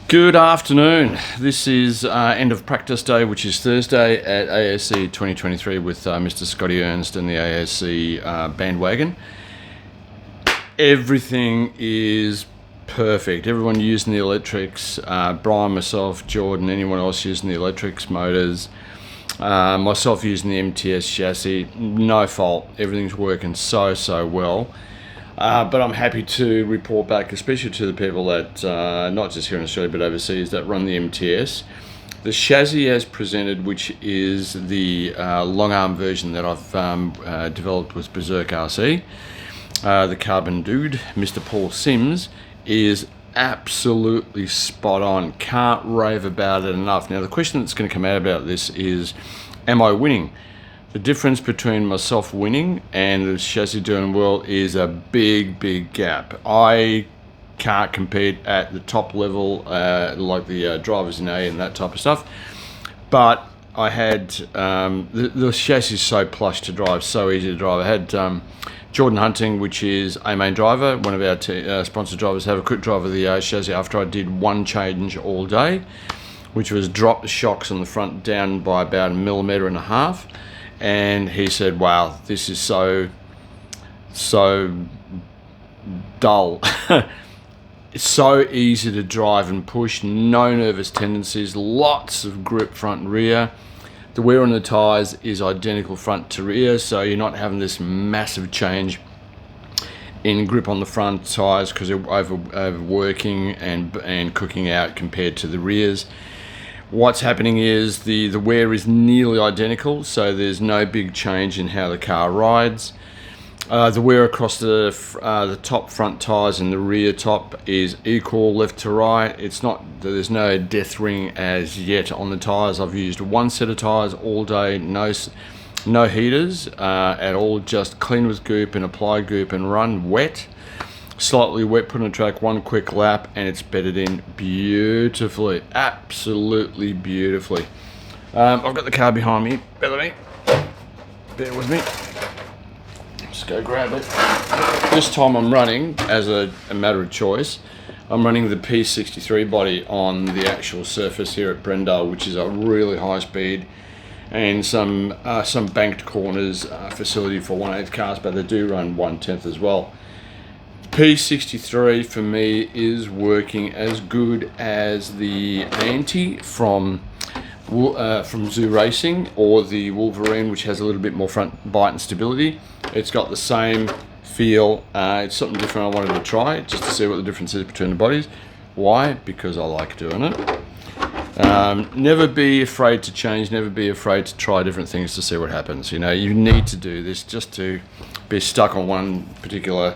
Good afternoon. This is end of practice day, which is Thursday at ASC 2023 with Mr. Scotty Ernst and the ASC bandwagon. Everything is perfect. Everyone using the electrics, Brian, myself, Jordan, anyone else using the electrics, motors, myself using the MTS chassis, no fault. Everything's working so well. But I'm happy to report back, especially to the people that, not just here in Australia, but overseas, that run the MTS. The chassis as presented, which is the long arm version that I've developed with Berserk RC, the Carbon Dude, Mr. Paul Sims, is absolutely spot on. Can't rave about it enough. Now, the question that's going to come out about this is, am I winning? The difference between myself winning and the chassis doing well is a big gap. I can't compete at the top level like the drivers in A and that type of stuff, but I had the chassis is so plush to drive, so easy to drive. I had Jordan Hunting, which is a main driver, one of our sponsored drivers, have a quick drive of the chassis after I did one change all day, which was drop the shocks on the front down by about 1.5 millimeters. And he said, wow, this is so dull. It's so easy to drive and push, no nervous tendencies, lots of grip front and rear. The wear on the tyres is identical front to rear, so you're not having this massive change in grip on the front tyres because they're overworking and cooking out compared to the rears. What's happening is the wear is nearly identical, so there's no big change in how the car rides. The wear across the top front tyres and the rear top is equal left to right. It's not, there's no death ring as yet on the tyres. I've used one set of tyres all day, no heaters at all, just clean with goop and apply goop and run wet. Slightly wet, put on the track, one quick lap, and it's bedded in beautifully, absolutely beautifully. I've got the car behind me, bear with me, just go grab it. This time I'm running, as a matter of choice, I'm running the P63 body on the actual surface here at Brendale, which is a really high speed and some banked corners facility for 1/8 cars, but they do run 1/10 as well. P63 for me is working as good as the Anti from Zoo Racing or the Wolverine, which has a little bit more front bite and stability. It's got the same feel. It's something different I wanted to try just to see what the difference is between the bodies. Why? Because I like doing it. Never be afraid to change, never be afraid to try different things to see what happens. You know, you need to do this just to be stuck on one particular,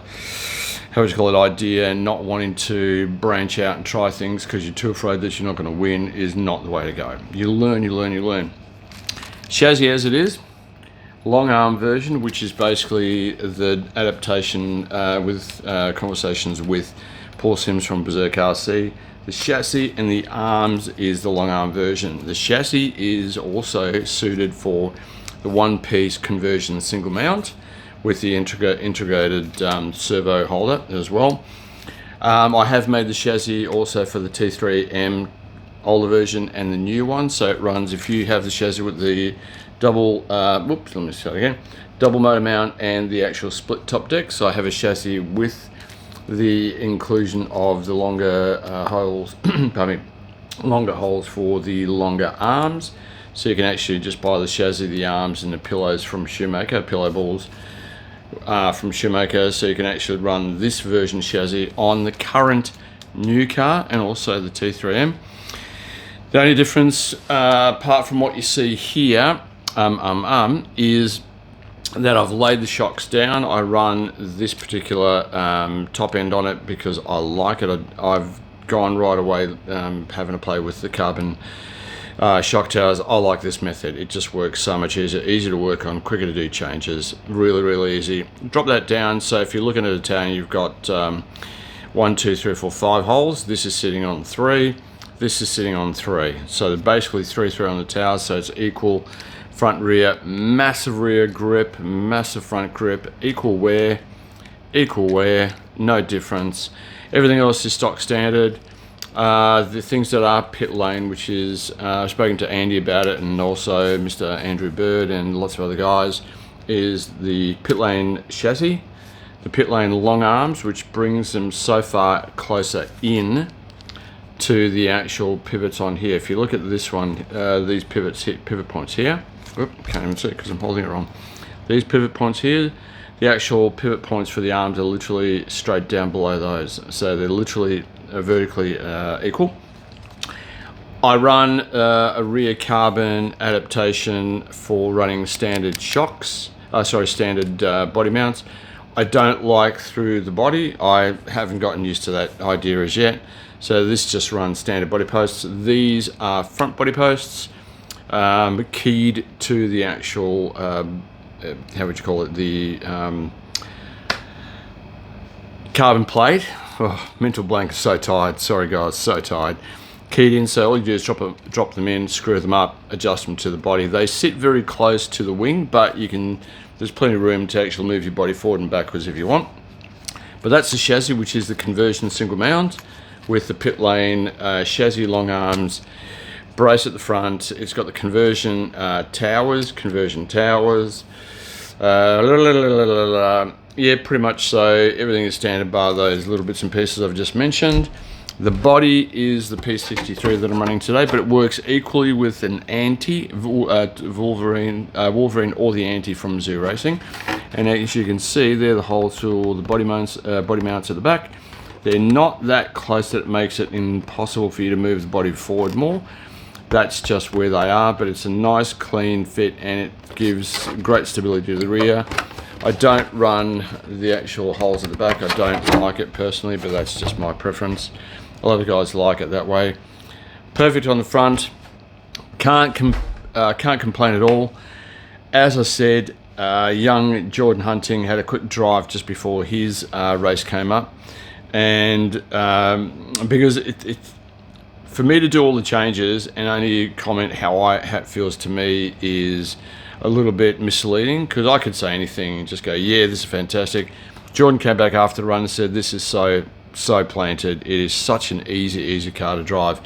how would you call it, idea, and not wanting to branch out and try things because you're too afraid that you're not going to win is not the way to go. You learn. Chassis as it is, long arm version, which is basically the adaptation with conversations with Paul Sims from Berserk RC. The chassis and the arms is the long arm version. The chassis is also suited for the one-piece conversion single mount with the integrated servo holder as well. I have made the chassis also for the T3M older version and the new one, so it runs, if you have the chassis with the double double motor mount and the actual split top deck. So I have a chassis with the inclusion of the longer holes longer holes for the longer arms, so you can actually just buy the chassis, the arms and the pillows from Shoemaker, pillow balls from Shoemaker, so you can actually run this version chassis on the current new car and also the T3M. The only difference, apart from what you see here, is that I've laid the shocks down. I run this particular top end on it because I like it. I've gone right away having to play with the carbon shock towers. I like this method. It just works so much easier to work on, quicker to do changes, really easy. Drop that down, so if you're looking at a tower and you've got 1, 2, 3, 4, 5 holes, this is sitting on 3, this is sitting on 3, so basically 3 on the tower, so it's equal front rear, massive rear grip, massive front grip, equal wear, no difference. Everything else is stock standard. The things that are pit lane, which is, I've spoken to Andy about it, and also Mr. Andrew Bird and lots of other guys, is the pit lane chassis, the pit lane long arms, which brings them so far closer in to the actual pivots on here. If you look at this one, these pivot points here. Oop, can't even see it because I'm holding it wrong. These pivot points here, the actual pivot points for the arms are literally straight down below those. So they're literally vertically equal. I run a rear carbon adaptation for running standard shocks, standard body mounts. I don't like through the body. I haven't gotten used to that idea as yet. So this just runs standard body posts. These are front body posts, keyed to the actual, how would you call it, the carbon plate. Oh, mental blank, so tired. Sorry guys, so tired. Keyed in, so all you do is drop them in, screw them up, adjust them to the body. They sit very close to the wing, but there's plenty of room to actually move your body forward and backwards if you want. But that's the chassis, which is the conversion single mount with the pit lane chassis long arms, brace at the front. It's got the conversion towers. Yeah, pretty much so. Everything is standard bar those little bits and pieces I've just mentioned. The body is the P63 that I'm running today, but it works equally with an anti Wolverine or the anti from Zoo Racing. And as you can see, they're the holes to all the body mounts at the back. They're not that close that it makes it impossible for you to move the body forward more. That's just where they are, but it's a nice clean fit and it gives great stability to the rear. I don't run the actual holes at the back. I don't like it personally, but that's just my preference. A lot of guys like it that way. Perfect on the front. Can't complain at all. As I said, young Jordan Hunting had a quick drive just before his race came up, and because for me to do all the changes and only comment how it feels to me is a little bit misleading, because I could say anything and just go, yeah, this is fantastic. Jordan came back after the run and said, this is so planted. It is such an easy car to drive.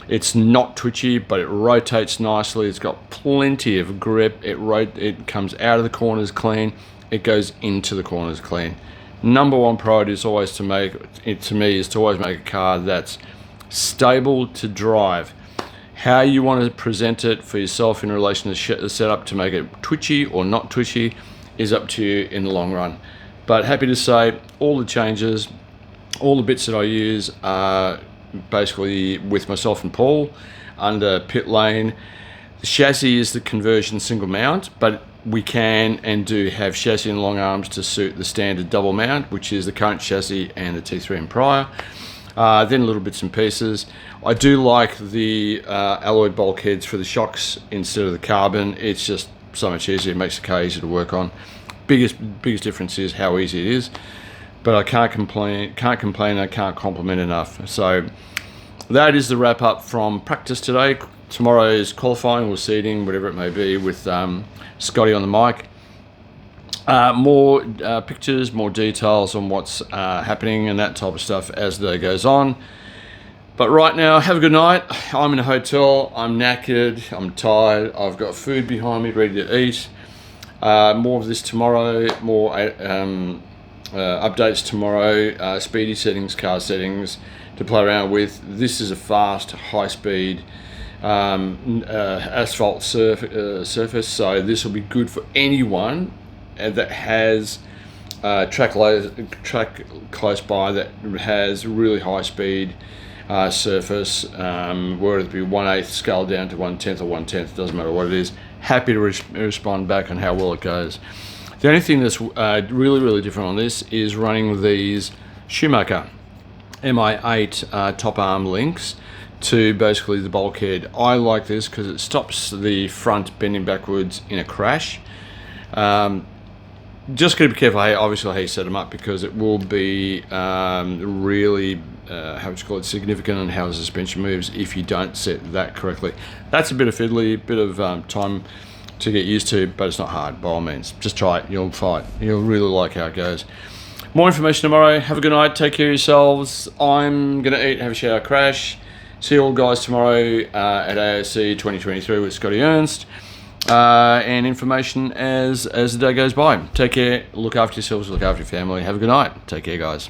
It's not twitchy, but it rotates nicely. It's got plenty of grip. It comes out of the corners clean. It goes into the corners clean. Number one priority is always to make a car that's stable to drive. How you want to present it for yourself in relation to the setup to make it twitchy or not twitchy is up to you in the long run. But happy to say all the changes, all the bits that I use are basically with myself and Paul under pit lane. The chassis is the conversion single mount, but we can and do have chassis and long arms to suit the standard double mount, which is the current chassis and the T3 and prior. Then little bits and pieces. I do like the alloyed bulkheads for the shocks instead of the carbon. It's just so much easier. It makes the car easier to work on. Biggest difference is how easy it is. But I can't complain. I can't compliment enough. So that is the wrap up from practice today. Tomorrow is qualifying or seeding, whatever it may be, with Scotty on the mic. More pictures, more details on what's happening and that type of stuff as the day goes on. But right now, have a good night. I'm in a hotel. I'm knackered. I'm tired. I've got food behind me ready to eat. More of this tomorrow. More updates tomorrow. Speedy settings, car settings to play around with. This is a fast, high-speed asphalt surface, so this will be good for anyone that has track close by that has really high speed surface, whether it be 1/8 scale down to 1/10 or 1/10, doesn't matter what it is. Happy to respond back on how well it goes. The only thing that's really different on this is running these Schumacher MI8 top arm links to basically the bulkhead. I like this because it stops the front bending backwards in a crash. Just got to be careful, obviously, how you set them up, because it will be really, significant on how the suspension moves if you don't set that correctly. That's a bit of fiddly, bit of time to get used to, but it's not hard, by all means. Just try it, you'll find. You'll really like how it goes. More information tomorrow. Have a good night. Take care of yourselves. I'm going to eat, have a shower, crash. See you all guys tomorrow at AOC 2023 with Scotty Ernst. And information as the day goes by. Take care. Look after yourselves. Look after your family. Have a good night. Take care, guys.